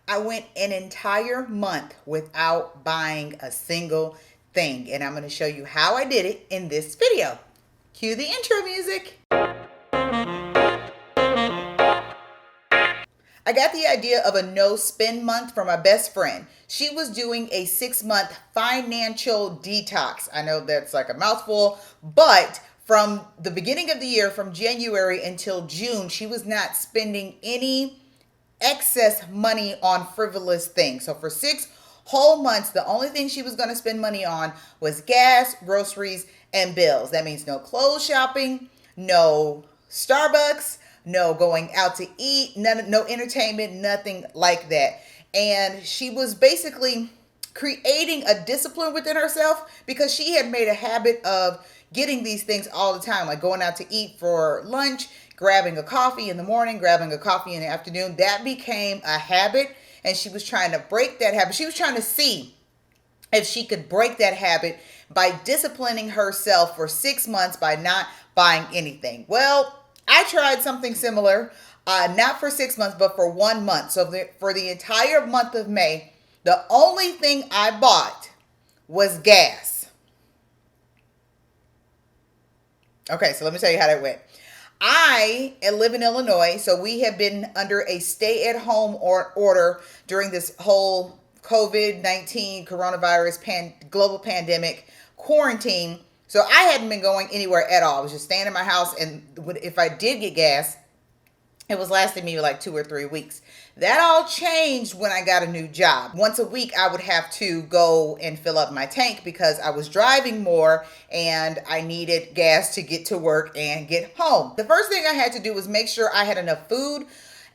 I went an entire month without buying a single thing, and I'm going to show you how I did it in this video. Cue the intro music. I got the idea of a no spend month from my best friend. She was doing a 6-month financial detox. I know that's like a mouthful, but from the beginning of the year, from January until June, she was not spending any excess money on frivolous things. So for 6 whole months, the only thing she was going to spend money on was gas, groceries, and bills. That means no clothes shopping, no Starbucks, no going out to eat, no entertainment, nothing like that. And she was basically creating a discipline within herself because she had made a habit of getting these things all the time, like going out to eat for lunch, grabbing a coffee in the morning, grabbing a coffee in the afternoon. That became a habit, and she was trying to break that habit. She was trying to see if she could break that habit by disciplining herself for 6 months by not buying anything. Well, I tried something similar, not for 6 months, but for 1 month. So for the entire month of May, the only thing I bought was gas. Okay, so let me tell you how that went. I live in Illinois, so we have been under a stay-at-home order during this whole COVID-19 coronavirus global pandemic quarantine. So I hadn't been going anywhere at all. I was just staying in my house, and if I did get gas, it was lasting me like 2 or 3 weeks. That all changed when I got a new job. Once a week, I would have to go and fill up my tank because I was driving more and I needed gas to get to work and get home. The first thing I had to do was make sure I had enough food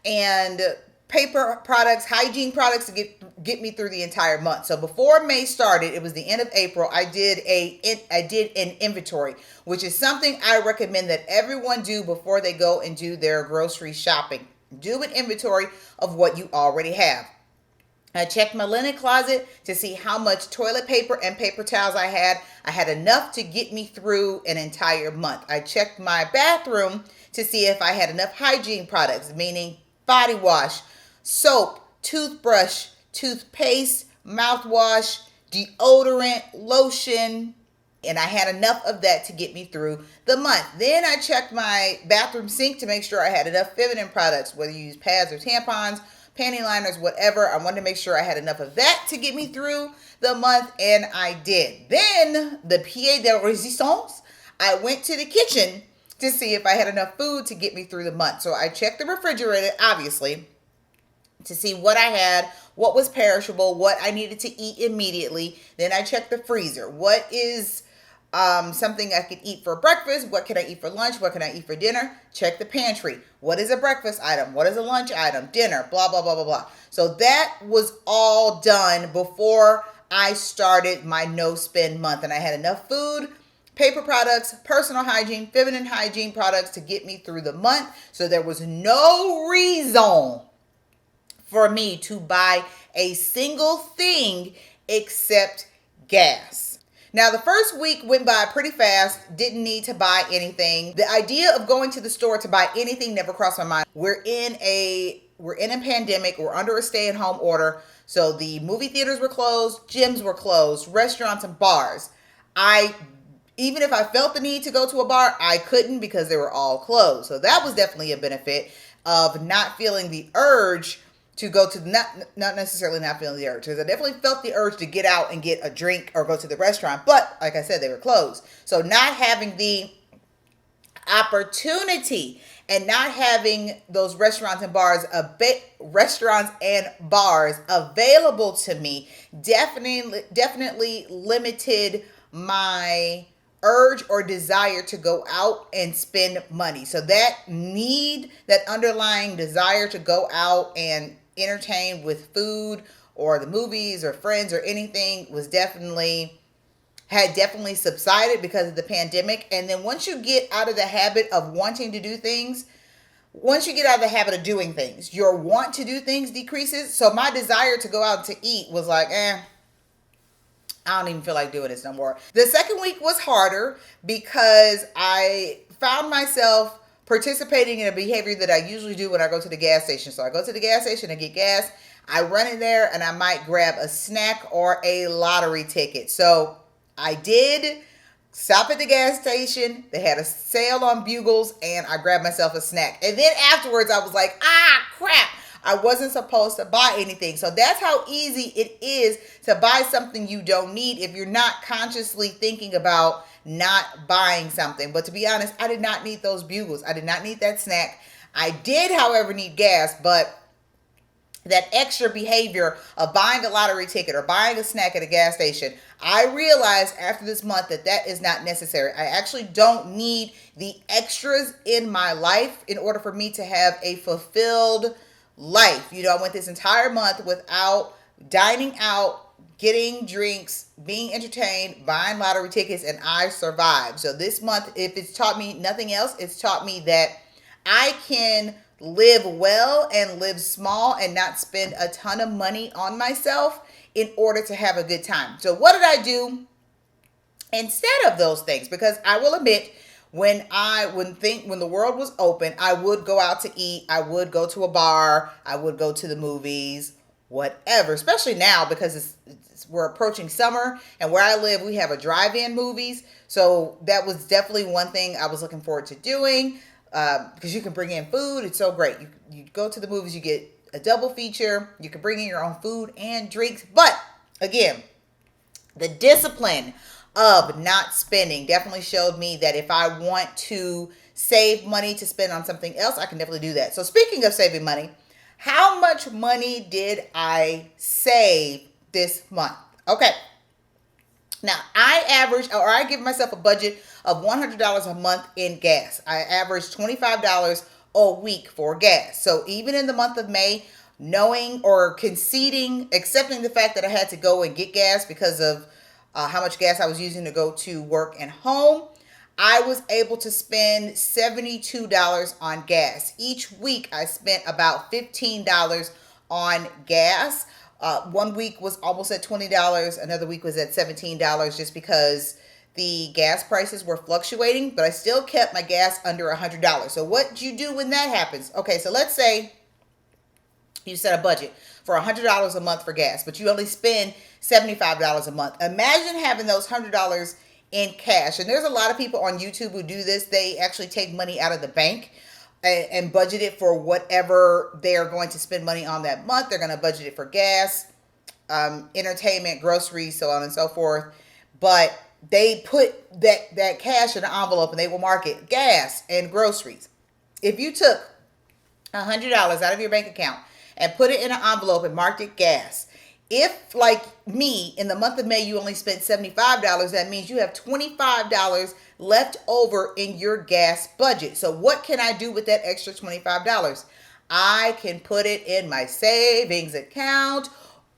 and paper products, hygiene products to get me through the entire month. So before May started, it was the end of April, I did an inventory, which is something I recommend that everyone do before they go and do their grocery shopping. Do an inventory of what you already have. I checked my linen closet to see how much toilet paper and paper towels I had. I had enough to get me through an entire month. I checked my bathroom to see if I had enough hygiene products, meaning body wash, soap, toothbrush, toothpaste, mouthwash, deodorant, lotion, and I had enough of that to get me through the month. Then I checked my bathroom sink to make sure I had enough feminine products, whether you use pads or tampons, panty liners, whatever. I wanted to make sure I had enough of that to get me through the month, and I did. Then the pied de resistance, I went to the kitchen to see if I had enough food to get me through the month. So I checked the refrigerator, obviously, to see what I had, what was perishable, what I needed to eat immediately. Then I checked the freezer. What is something I could eat for breakfast? What can I eat for lunch? What can I eat for dinner? Check the pantry. What is a breakfast item? What is a lunch item? Dinner, blah, blah, blah, blah, blah. So that was all done before I started my no spend month. And I had enough food, paper products, personal hygiene, feminine hygiene products to get me through the month. So there was no reason for me to buy a single thing except gas. Now, the first week went by pretty fast, didn't need to buy anything. The idea of going to the store to buy anything never crossed my mind. We're in a pandemic, we're under a stay-at-home order, so the movie theaters were closed, gyms were closed, restaurants and bars. Even if I felt the need to go to a bar, I couldn't because they were all closed. So that was definitely a benefit of not feeling the urge to go to, not necessarily not feeling the urge, because I definitely felt the urge to get out and get a drink or go to the restaurant. But like I said, they were closed. So not having the opportunity and not having those restaurants and bars available to me definitely limited my urge or desire to go out and spend money. So that underlying desire to go out and entertain with food or the movies or friends or anything had definitely subsided because of the pandemic. And then once you get out of the habit of wanting to do things, once you get out of the habit of doing things, your want to do things decreases. So my desire to go out to eat was like, I don't even feel like doing this no more. The second week was harder because I found myself participating in a behavior that I usually do when I go to the gas station. So I go to the gas station and get gas. I run in there and I might grab a snack or a lottery ticket. So I did stop at the gas station. They had a sale on bugles and I grabbed myself a snack. And then afterwards I was like, crap. I wasn't supposed to buy anything. So that's how easy it is to buy something you don't need if you're not consciously thinking about not buying something. But to be honest, I did not need those bugles. I did not need that snack. I did, however, need gas, but that extra behavior of buying a lottery ticket or buying a snack at a gas station, I realized after this month that that is not necessary. I actually don't need the extras in my life in order for me to have a fulfilled life. You know, I went this entire month without dining out, getting drinks, being entertained, buying lottery tickets, and I survived. So this month, if it's taught me nothing else, it's taught me that I can live well and live small and not spend a ton of money on myself in order to have a good time. So what did I do instead of those things? Because I will admit, when the world was open, I would go out to eat, I would go to a bar, I would go to the movies, whatever. Especially now because we're approaching summer, and where I live, we have a drive-in movies. So that was definitely one thing I was looking forward to doing. Because you can bring in food. It's so great. You go to the movies, you get a double feature. You can bring in your own food and drinks. But again, the discipline of not spending definitely showed me that if I want to save money to spend on something else, I can definitely do that. So speaking of saving money, how much money did I save this month? Okay. Now, I give myself a budget of $100 a month in gas. I average $25 a week for gas. So even in the month of May, knowing or accepting the fact that I had to go and get gas because of how much gas I was using to go to work and home, I was able to spend $72 on gas. Each week, I spent about $15 on gas. One week was almost at $20. Another week was at $17 just because the gas prices were fluctuating, but I still kept my gas under $100. So what do you do when that happens? Okay, so let's say you set a budget for $100 a month for gas, but you only spend $75 a month. Imagine having those $100 in cash. And there's a lot of people on YouTube who do this. They actually take money out of the bank and budget it for whatever they're going to spend money on that month. They're going to budget it for gas, entertainment, groceries, so on and so forth. But they put that cash in an envelope and they will mark it gas and groceries. If you took $100 out of your bank account and put it in an envelope and marked it gas, if, like me, in the month of May, you only spent $75, that means you have $25 left over in your gas budget. So what can I do with that extra $25? I can put it in my savings account,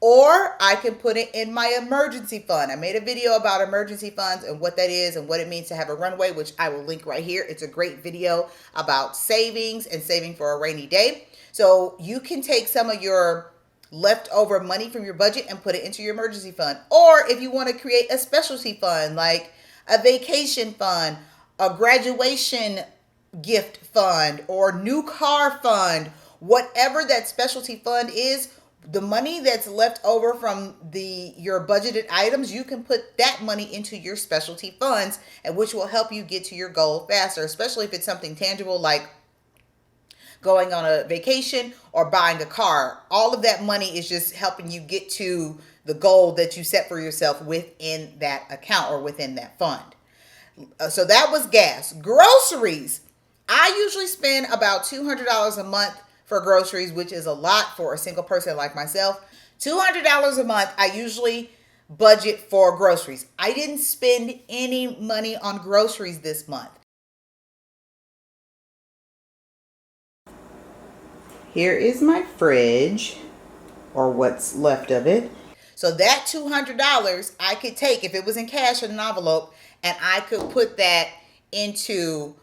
or I can put it in my emergency fund. I made a video about emergency funds and what that is and what it means to have a runway, which I will link right here. It's a great video about savings and saving for a rainy day. So you can take some of your leftover money from your budget and put it into your emergency fund. Or if you want to create a specialty fund, like a vacation fund, a graduation gift fund, or new car fund, whatever that specialty fund is, the money that's left over from your budgeted items, you can put that money into your specialty funds, and which will help you get to your goal faster, especially if it's something tangible like going on a vacation or buying a car. All of that money is just helping you get to the goal that you set for yourself within that account or within that fund. So that was gas. Groceries. I usually spend about $200 a month for groceries, which is a lot for a single person like myself. $200 a month, I usually budget for groceries. I didn't spend any money on groceries this month. Here is my fridge, or what's left of it. So that $200 I could take, if it was in cash in an envelope, and I could put that into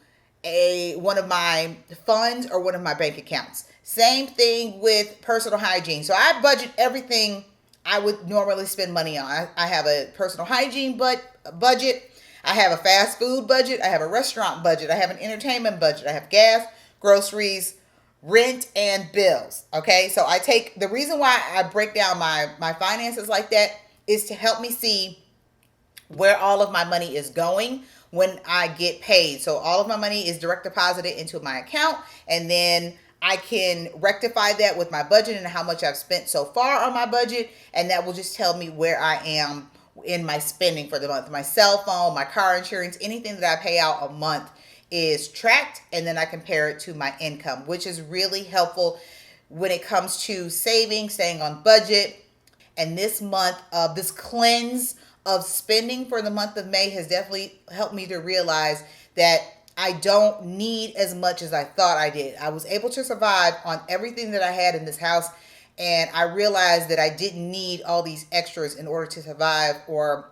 one of my funds or one of my bank accounts. Same thing with personal hygiene. So I budget everything I would normally spend money on. I have a personal hygiene budget. I have a fast food budget. I have a restaurant budget. I have an entertainment budget. I have gas, groceries, rent and bills. Okay, so I take the reason why I break down my finances like that is to help me see where all of my money is going when I get paid. So all of my money is direct deposited into my account, and then I can rectify that with my budget and how much I've spent so far on my budget, and that will just tell me where I am in my spending for the month. My cell phone, my car insurance, anything that I pay out a month is tracked, and then I compare it to my income, which is really helpful when it comes to saving, staying on budget. And this month of this cleanse of spending for the month of May has definitely helped me to realize that I don't need as much as I thought I did. I was able to survive on everything that I had in this house, and I realized that I didn't need all these extras in order to survive or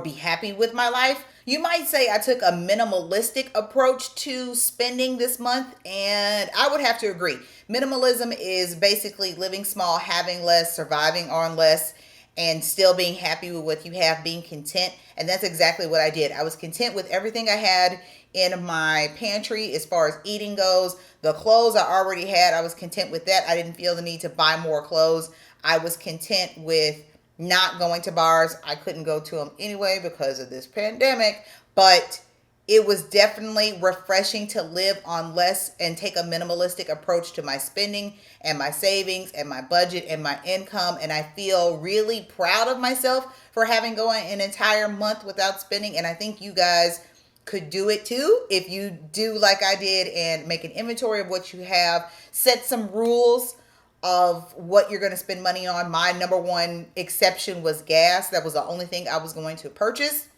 be happy with my life. You might say I took a minimalistic approach to spending this month, and I would have to agree. Minimalism is basically living small, having less, surviving on less, and still being happy with what you have, being content. And that's exactly what I did. I was content with everything I had in my pantry as far as eating goes. The clothes I already had, I was content with that. I didn't feel the need to buy more clothes. I was content with not going to bars. I couldn't go to them anyway because of this pandemic, but it was definitely refreshing to live on less and take a minimalistic approach to my spending and my savings and my budget and my income. And I feel really proud of myself for having gone an entire month without spending. And I think you guys could do it too if you do like I did and make an inventory of what you have, set some rules of what you're going to spend money on. My number one exception was gas. That was the only thing I was going to purchase.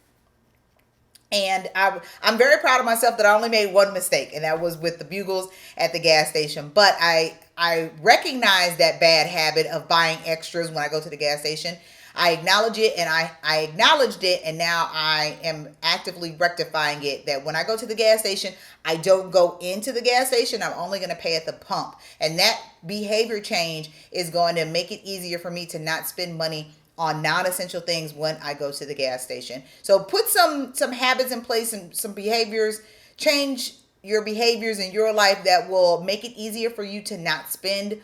And I'm very proud of myself that I only made one mistake, and that was with the bugles at the gas station. But I recognize that bad habit of buying extras when I go to the gas station. I acknowledge it, and I acknowledged it, and now I am actively rectifying it, that when I go to the gas station, I don't go into the gas station. I'm only going to pay at the pump. And that behavior change is going to make it easier for me to not spend money on non-essential things when I go to the gas station. So put some habits in place and some behaviors, change your behaviors in your life that will make it easier for you to not spend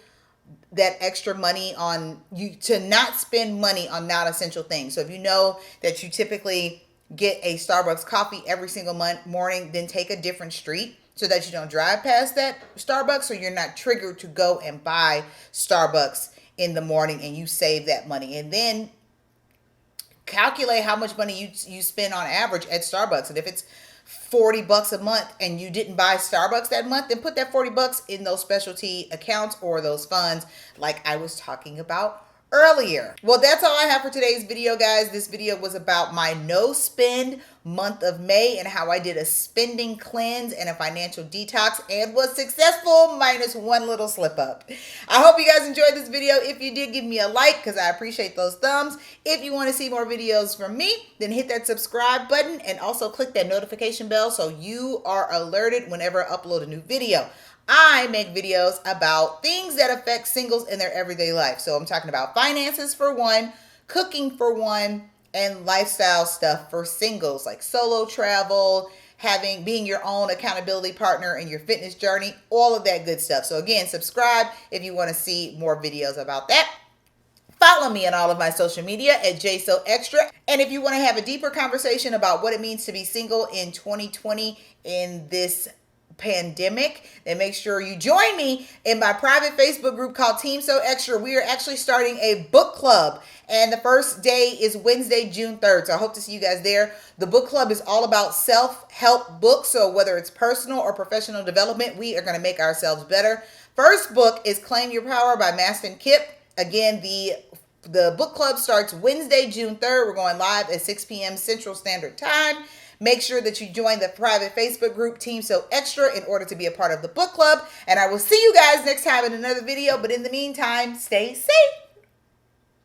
that extra money on you, to not spend money on non-essential things. So if you know that you typically get a Starbucks coffee every single morning, then take a different street so that you don't drive past that Starbucks, so you're not triggered to go and buy Starbucks in the morning, and you save that money. And then calculate how much money you spend on average at Starbucks. And if it's $40 a month and you didn't buy Starbucks that month, then put that $40 in those specialty accounts or those funds like I was talking about earlier. Well, that's all I have for today's video, guys. This video was about my no spend month of May and how I did a spending cleanse and a financial detox and was successful minus one little slip up. I hope you guys enjoyed this video. If you did, give me a like because I appreciate those thumbs. If you want to see more videos from me, then hit that subscribe button and also click that notification bell so you are alerted whenever I upload a new video. I make videos about things that affect singles in their everyday life. So I'm talking about finances for one, cooking for one, and lifestyle stuff for singles, like solo travel, being your own accountability partner in your fitness journey, all of that good stuff. So again, subscribe if you want to see more videos about that. Follow me on all of my social media at JSoExtra. And if you want to have a deeper conversation about what it means to be single in 2020 in this pandemic, then make sure you join me in my private Facebook group called Team So Extra. We are actually starting a book club, and the first day is Wednesday, June 3rd. So I hope to see you guys there. The book club is all about self-help books. So whether it's personal or professional development, we are going to make ourselves better. First book is Claim Your Power by Mastin Kipp. Again, the book club starts Wednesday, June 3rd. We're going live at 6 p.m. Central Standard Time. Make sure that you join the private Facebook group Team So Extra in order to be a part of the book club. And I will see you guys next time in another video. But in the meantime, stay safe.